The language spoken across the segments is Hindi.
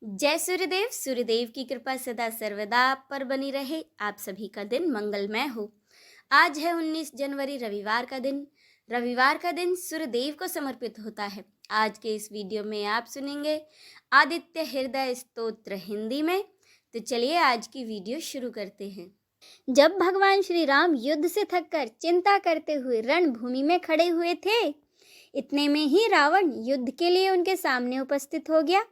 जय सूर्यदेव। सूर्यदेव की कृपा सदा सर्वदा आप पर बनी रहे। आप सभी का दिन मंगलमय हो। आज है 19 जनवरी, रविवार का दिन। रविवार का दिन सूर्यदेव को समर्पित होता है। आज के इस वीडियो में आप सुनेंगे आदित्य हृदय स्तोत्र हिंदी में। तो चलिए आज की वीडियो शुरू करते हैं। जब भगवान श्री राम युद्ध से थककर चिंता करते हुए रणभूमि में खड़े हुए थे, इतने में ही रावण युद्ध के लिए उनके सामने उपस्थित हो गया।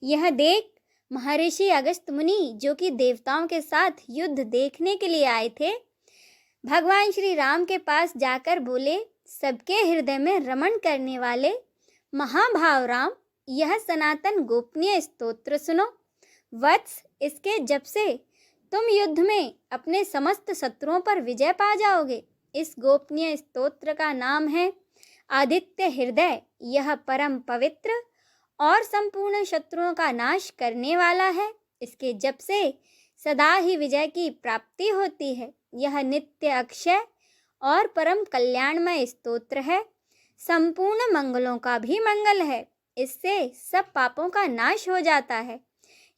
यह देख महर्षि अगस्त्य मुनि, जो कि देवताओं के साथ युद्ध देखने के लिए आए थे, भगवान श्री राम के पास जाकर बोले, सबके हृदय में रमण करने वाले महाभाव राम, यह सनातन गोपनीय स्तोत्र सुनो। वत्स, इसके जप से तुम युद्ध में अपने समस्त शत्रुओं पर विजय पा जाओगे। इस गोपनीय स्तोत्र का नाम है आदित्य हृदय। यह परम पवित्र और संपूर्ण शत्रुओं का नाश करने वाला है। इसके जप से सदा ही विजय की प्राप्ति होती है। यह नित्य अक्षय और परम कल्याणमय स्तोत्र है। संपूर्ण मंगलों का भी मंगल है। इससे सब पापों का नाश हो जाता है।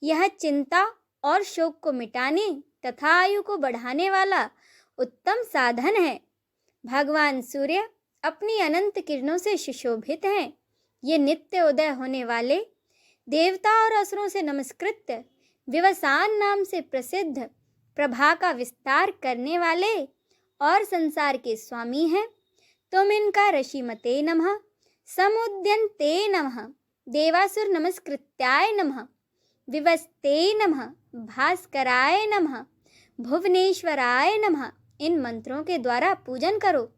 यह चिंता और शोक को मिटाने तथा आयु को बढ़ाने वाला उत्तम साधन है। भगवान सूर्य अपनी अनंत किरणों से सुशोभित हैं। ये नित्य उदय होने वाले, देवता और असुरों से नमस्कृत, विवसान नाम से प्रसिद्ध, प्रभा का विस्तार करने वाले और संसार के स्वामी हैं। तुम इनका ऋषिमते नमः, समुद्यन्ते नमः, देवासुर नमस्कृत्याय नमः, विवस्ते नमः, भास्कराय नमः, भुवनेश्वराय नमः, इन मंत्रों के द्वारा पूजन करो।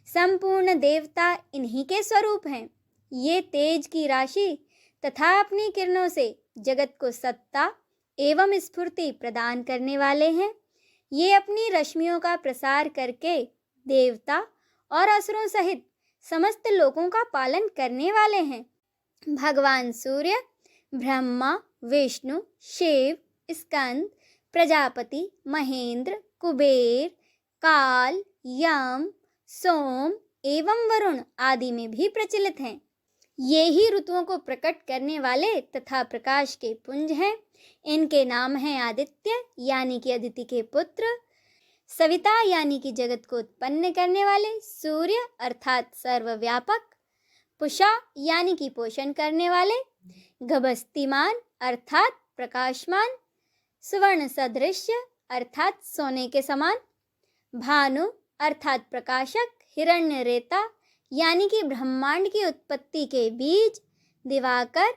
संपूर्ण देवता इन्हीं के स्वरूप हैं। ये तेज की राशि तथा अपनी किरणों से जगत को सत्ता एवं स्फूर्ति प्रदान करने वाले हैं। ये अपनी रश्मियों का प्रसार करके देवता और असुरों सहित समस्त लोगों का पालन करने वाले हैं। भगवान सूर्य ब्रह्मा, विष्णु, शिव, स्कंद, प्रजापति, महेंद्र, कुबेर, काल, यम, सोम एवं वरुण आदि में भी प्रचलित हैं। ये ही ऋतुओं को प्रकट करने वाले तथा प्रकाश के पुंज हैं। इनके नाम हैं आदित्य यानी कि अदिति के पुत्र, सविता यानी कि जगत को उत्पन्न करने वाले, सूर्य अर्थात सर्वव्यापक, पुषा यानी कि पोषण करने वाले, गभस्तिमान अर्थात प्रकाशमान, सुवर्ण सदृश्य अर्थात सोने के समान, भानु अर्थात प्रकाशक, हिरण्य रेता यानी कि ब्रह्मांड की उत्पत्ति के बीज, दिवाकर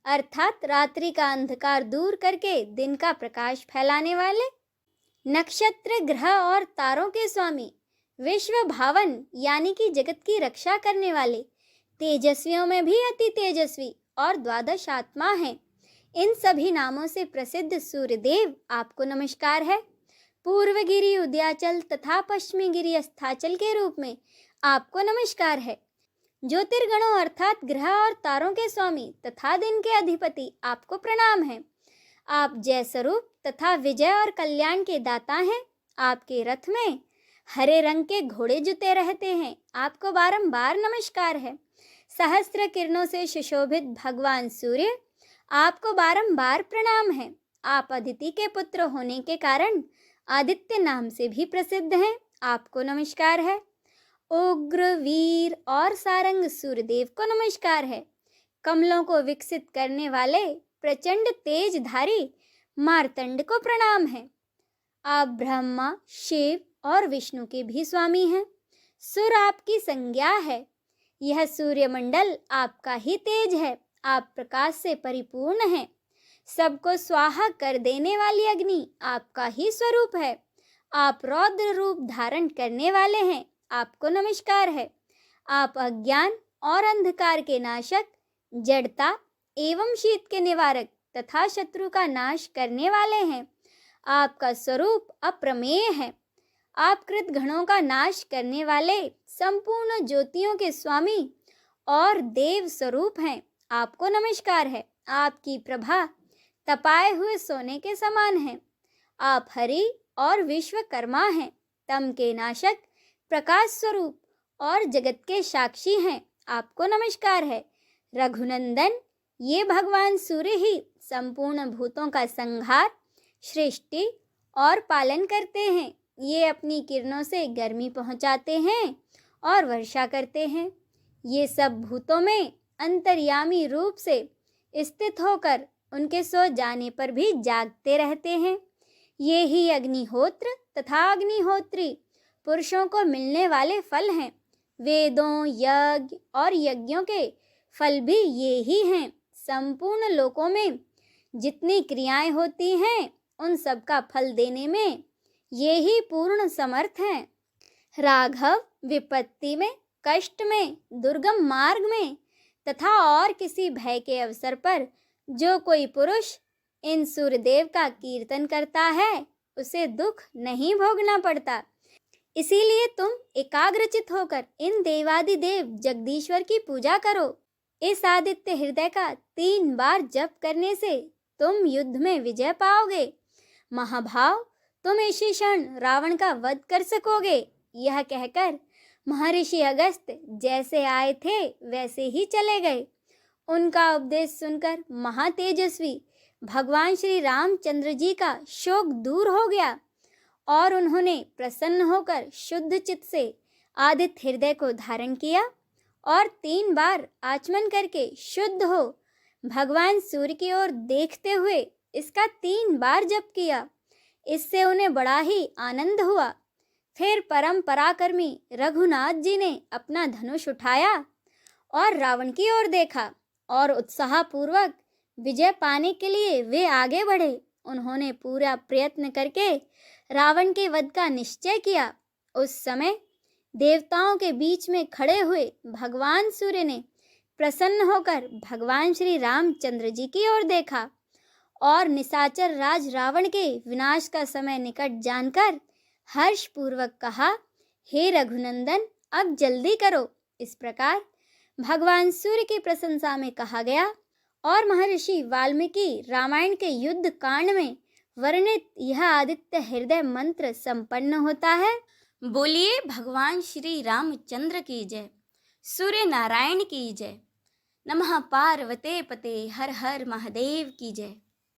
अर्थात रात्रि का अंधकार दूर करके दिन का प्रकाश फैलाने वाले, नक्षत्र, ग्रह और तारों के स्वामी, विश्व भावन यानी कि जगत की रक्षा करने वाले, तेजस्वियों में भी अति तेजस्वी और द्वादश आत्मा हैं। इन सभी नामों से प्रसिद्ध सूर्यदेव आपको नमस्कार है। पूर्व गिरि उदयाचल तथा पश्चिमी गिरि अस्ताचल के रूप में आपको नमस्कार है। ज्योतिर्गणों अर्थात ग्रह और तारों के स्वामी तथा दिन के अधिपति आपको प्रणाम है। आप जय स्वरूप तथा विजय और कल्याण के दाता हैं। आपके रथ में हरे रंग के घोड़े जुते रहते हैं। आपको बारंबार नमस्कार है। सहस्त्र किरणों से सुशोभित भगवान सूर्य, आपको बारंबार प्रणाम है। आप अदिति के पुत्र होने के कारण आदित्य नाम से भी प्रसिद्ध हैं। आपको नमस्कार है। उग्र, वीर और सारंग सूर्यदेव को नमस्कार है। कमलों को विकसित करने वाले प्रचंड तेजधारी मार्तंड को प्रणाम है। आप ब्रह्मा, शिव और विष्णु के भी स्वामी हैं। सुर आपकी संज्ञा है। यह सूर्यमंडल आपका ही तेज है। आप प्रकाश से परिपूर्ण हैं। सबको स्वाहा कर देने वाली अग्नि आपका ही स्वरूप है। आप रौद्र रूप धारण करने वाले हैं। आपको नमस्कार है। आप अज्ञान और अंधकार के नाशक, जड़ता एवं शीत के निवारक तथा शत्रु का नाश करने वाले हैं। आपका स्वरूप अप्रमेय है। आप कृत घणों का नाश करने वाले, संपूर्ण ज्योतियों के स्वामी और देव स्वरूप हैं। आपको नमस्कार है। आपकी प्रभा तपाए हुए सोने के समान है। आप हरि और विश्वकर्मा हैं। तम के नाशक, प्रकाश स्वरूप और जगत के साक्षी हैं। आपको नमस्कार है। रघुनंदन, ये भगवान सूर्य ही संपूर्ण भूतों का संहार, सृष्टि और पालन करते हैं। ये अपनी किरणों से गर्मी पहुंचाते हैं और वर्षा करते हैं। ये सब भूतों में अंतर्यामी रूप से स्थित होकर उनके सो जाने पर भी जागते रहते हैं। ये ही अग्निहोत्र तथा अग्निहोत्री पुरुषों को मिलने वाले फल हैं। वेदों, यज्ञ और यज्ञों के फल भी ये ही हैं। संपूर्ण लोकों में जितनी क्रियाएं होती हैं, उन सब का फल देने में ये ही पूर्ण समर्थ हैं। राघव, विपत्ति में, कष्ट में, दुर्गम मार्ग में तथा और किसी भय के अवसर पर जो कोई पुरुष इन सूर्यदेव का कीर्तन करता है, उसे दुख नहीं भोगना पड़ता। इसीलिए तुम एकाग्रचित होकर इन देवादिदेव जगदीश्वर की पूजा करो। इस आदित्य हृदय का 3 बार जप करने से तुम युद्ध में विजय पाओगे। महाभाव, तुम इसी क्षण रावण का वध कर सकोगे। यह कहकर महर्षि अगस्त्य जैसे आए थे वैसे ही चले गए। उनका उपदेश सुनकर महातेजस्वी भगवान श्री रामचंद्र जी का शोक दूर हो गया और उन्होंने प्रसन्न होकर शुद्ध चित्त से आदित्य हृदय को धारण किया और 3 बार आचमन करके शुद्ध हो भगवान सूर्य की ओर देखते हुए इसका 3 बार जप किया। इससे उन्हें बड़ा ही आनंद हुआ। फिर परम पराक्रमी रघुनाथ जी ने अपना धनुष उठाया और रावण की ओर देखा और उत्साहपूर्वक विजय पाने के लिए वे आगे बढ़े। उन्होंने पूरा प्रयत्न करके रावण के वध का निश्चय किया। उस समय देवताओं के बीच में खड़े हुए भगवान सूर्य ने प्रसन्न होकर भगवान श्री रामचंद्र जी की ओर देखा और निशाचर राज रावण के विनाश का समय निकट जानकर हर्षपूर्वक कहा, हे रघुनंदन, अब जल्दी करो। इस प्रकार भगवान सूर्य की प्रशंसा में कहा गया और महर्षि वाल्मीकि रामायण के युद्ध कांड में वर्णित यह आदित्य हृदय मंत्र संपन्न होता है। बोलिए भगवान श्री रामचंद्र की जय, सूर्य नारायण की जय। नमः पार्वते पते, हर हर महादेव की जय।